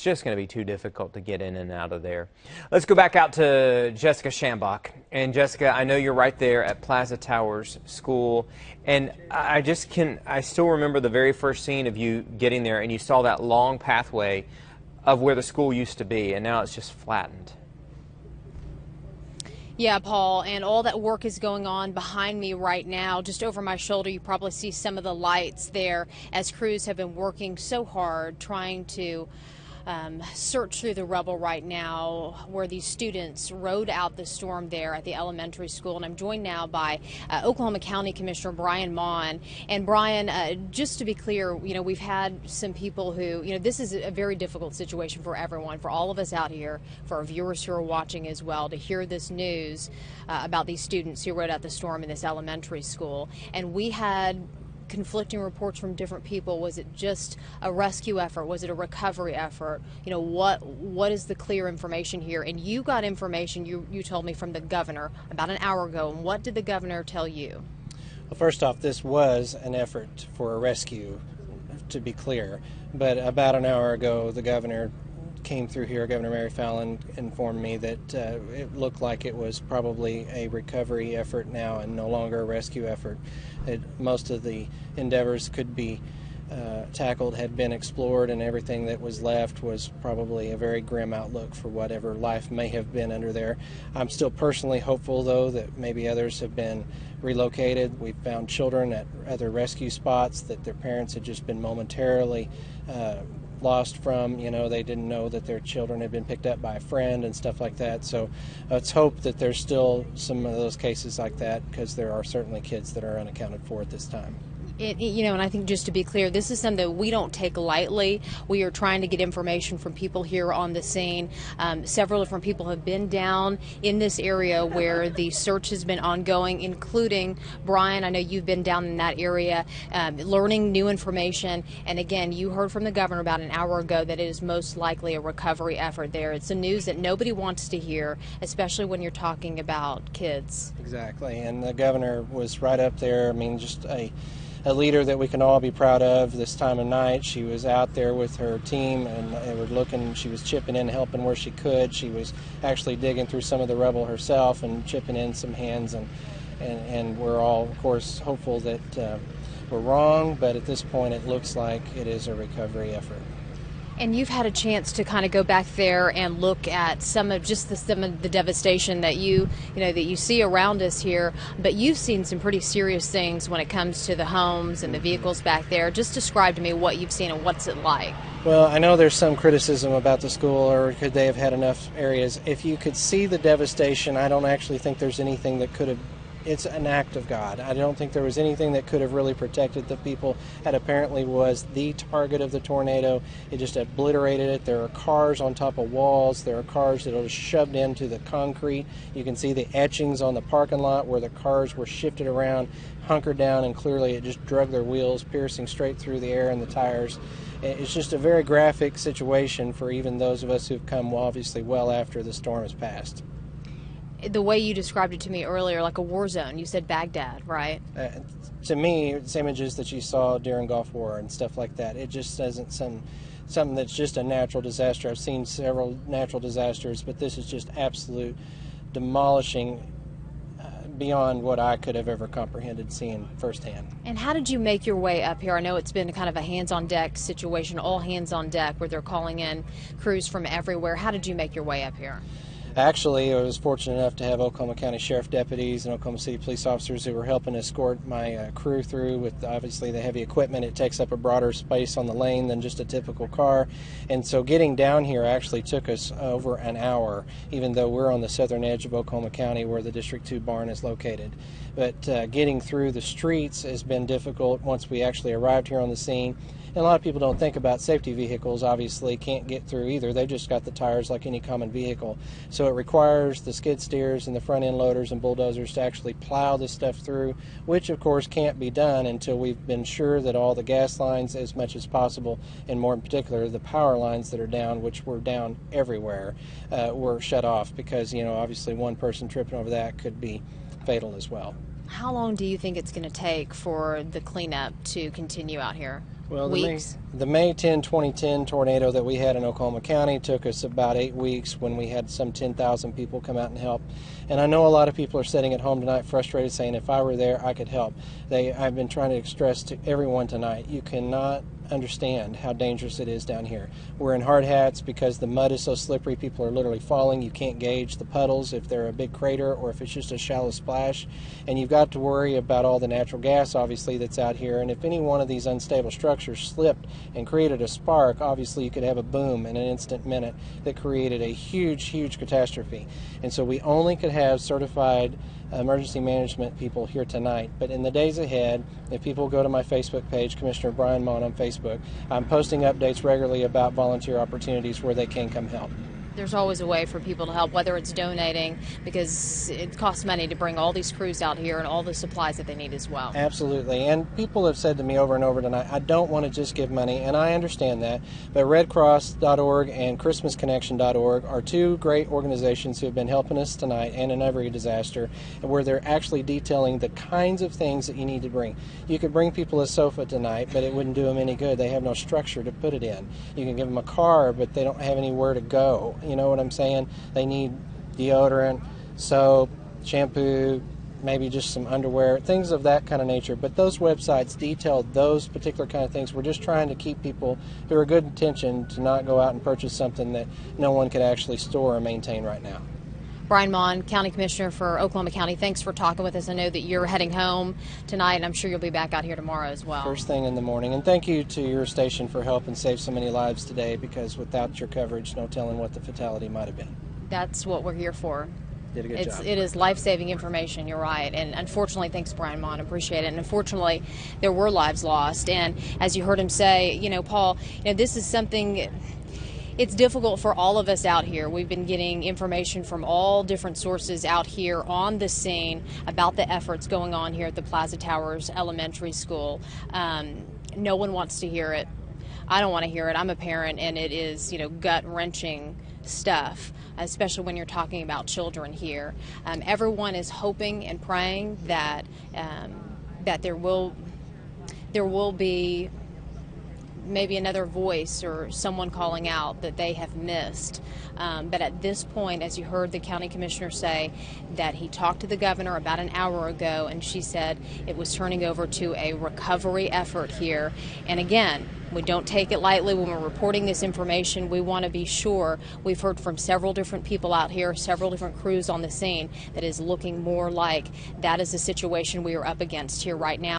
just going to be too difficult to get in and out of there. Let's go back out to Jessica Shambach. And Jessica, I know you're right there at Plaza Towers School, and I still remember the very first scene of you getting there, and you saw that long pathway of where the school used to be, and now it's just flattened. Yeah, Paul, and all that work is going on behind me right now. Just over my shoulder, you probably see some of the lights there as crews have been working so hard trying to search through the rubble right now where these students rode out the storm there at the elementary school. And I'm joined now by Oklahoma County Commissioner Brian Maughan. And Brian, just to be clear, you know, we've had some people who, you know, this is a very difficult situation for everyone, for all of us out here, for our viewers who are watching as well, to hear this news about these students who rode out the storm in this elementary school. And we had conflicting reports from different people. Was it just a rescue effort? Was it a recovery effort? You know, what is the clear information here? And you got information, you told me, from the governor about an hour ago. And what did the governor tell you? Well, first off, this was an effort for a rescue, to be clear. But about an hour ago, the governor came through here. Governor Mary Fallin informed me that it looked like it was probably a recovery effort now and no longer a rescue effort. Most of the endeavors could be tackled, had been explored, and everything that was left was probably a very grim outlook for whatever life may have been under there. I'm still personally hopeful, though, that maybe others have been relocated. We've found children at other rescue spots that their parents had just been momentarily lost from. You know, they didn't know that their children had been picked up by a friend and stuff like that. So let's hope that there's still some of those cases like that, because there are certainly kids that are unaccounted for at this time. You know, and I think just to be clear, this is something that we don't take lightly. We are trying to get information from people here on the scene. Several different people have been down in this area where the search has been ongoing, including Brian. I know you've been down in that area learning new information. And again, you heard from the governor about an hour ago that it is most likely a recovery effort there. It's the news that nobody wants to hear, especially when you're talking about kids. Exactly, and the governor was right up there. I mean, just a leader that we can all be proud of this time of night. She was out there with her team, and they were looking, she was chipping in, helping where she could. She was actually digging through some of the rubble herself and chipping in some hands, and we're all, of course, hopeful that we're wrong, but at this point it looks like it is a recovery effort. And you've had a chance to kind of go back there and look at some of the devastation that you see around us here. But you've seen some pretty serious things when it comes to the homes and the vehicles back there. Just describe to me what you've seen and what's it like. Well, I know there's some criticism about the school, or could they have had enough areas. If you could see the devastation, I don't actually think there's anything that could have. It's an act of God. I don't think there was anything that could have really protected the people. That apparently was the target of the tornado. It just obliterated it. There are cars on top of walls. There are cars that are shoved into the concrete. You can see the etchings on the parking lot where the cars were shifted around, hunkered down, and clearly it just drug their wheels, piercing straight through the air and the tires. It's just a very graphic situation for even those of us who've come obviously well after the storm has passed. The way you described it to me earlier, like a war zone. You said Baghdad, right? To me, it's images that you saw during Gulf War and stuff like that. It just isn't something that's just a natural disaster. I've seen several natural disasters, but this is just absolute demolishing beyond what I could have ever comprehended seeing firsthand. And how did you make your way up here? I know it's been kind of a hands-on-deck situation, all hands on deck, where they're calling in crews from everywhere. How did you make your way up here? Actually, I was fortunate enough to have Oklahoma County Sheriff deputies and Oklahoma City police officers who were helping escort my crew through with obviously the heavy equipment. It takes up a broader space on the lane than just a typical car. And so getting down here actually took us over an hour, even though we're on the southern edge of Oklahoma County where the District 2 barn is located. But getting through the streets has been difficult once we actually arrived here on the scene. And a lot of people don't think about safety vehicles, obviously can't get through either. They've just got the tires like any common vehicle. So it requires the skid steers and the front end loaders and bulldozers to actually plow this stuff through, which of course can't be done until we've been sure that all the gas lines as much as possible, and more in particular the power lines that are down, which were down everywhere, were shut off, because, you know, obviously one person tripping over that could be fatal as well. How long do you think it's going to take for the cleanup to continue out here? Well, weeks? The May 10, 2010 tornado that we had in Oklahoma County took us about 8 weeks when we had some 10,000 people come out and help. And I know a lot of people are sitting at home tonight frustrated saying, if I were there, I could help. I've been trying to stress to everyone tonight, you cannot understand how dangerous it is down here. We're in hard hats because the mud is so slippery. People are literally falling. You can't gauge the puddles if they're a big crater or if it's just a shallow splash. And you've got to worry about all the natural gas, obviously, that's out here. And if any one of these unstable structures slipped and created a spark, obviously you could have a boom in an instant minute that created a huge, huge catastrophe. And so we only could have certified emergency management people here tonight. But in the days ahead, if people go to my Facebook page, Commissioner Brian Mon on Facebook, I'm posting updates regularly about volunteer opportunities where they can come help. There's always a way for people to help, whether it's donating, because it costs money to bring all these crews out here and all the supplies that they need as well. Absolutely. And people have said to me over and over tonight, I don't want to just give money, and I understand that, but redcross.org and christmasconnection.org are two great organizations who have been helping us tonight and in every disaster, where they're actually detailing the kinds of things that you need to bring. You could bring people a sofa tonight, but it wouldn't do them any good. They have no structure to put it in. You can give them a car, but they don't have anywhere to go. You know what I'm saying? They need deodorant, soap, shampoo, maybe just some underwear, things of that kind of nature. But those websites detail those particular kind of things. We're just trying to keep people who are good intention to not go out and purchase something that no one could actually store or maintain right now. Brian Mon, County Commissioner for Oklahoma County, thanks for talking with us. I know that you're heading home tonight, and I'm sure you'll be back out here tomorrow as well. First thing in the morning. And thank you to your station for helping save so many lives today, because without your coverage, no telling what the fatality might have been. That's what we're here for. Did a good job. It is life-saving information, you're right. And unfortunately, thanks, Brian Mon, appreciate it. And unfortunately, there were lives lost. And as you heard him say, Paul, this is something... It's difficult for all of us out here. We've been getting information from all different sources out here on the scene about the efforts going on here at the Plaza Towers Elementary School. No one wants to hear it. I don't want to hear it. I'm a parent, and it is, gut-wrenching stuff, especially when you're talking about children here. Everyone is hoping and praying that that there will be maybe another voice or someone calling out that they have missed. But at this point, as you heard the county commissioner say, that he talked to the governor about an hour ago, and she said it was turning over to a recovery effort here. And again, we don't take it lightly when we're reporting this information. We want to be sure. We've heard from several different people out here, several different crews on the scene, that is looking more like that is the situation we are up against here right now.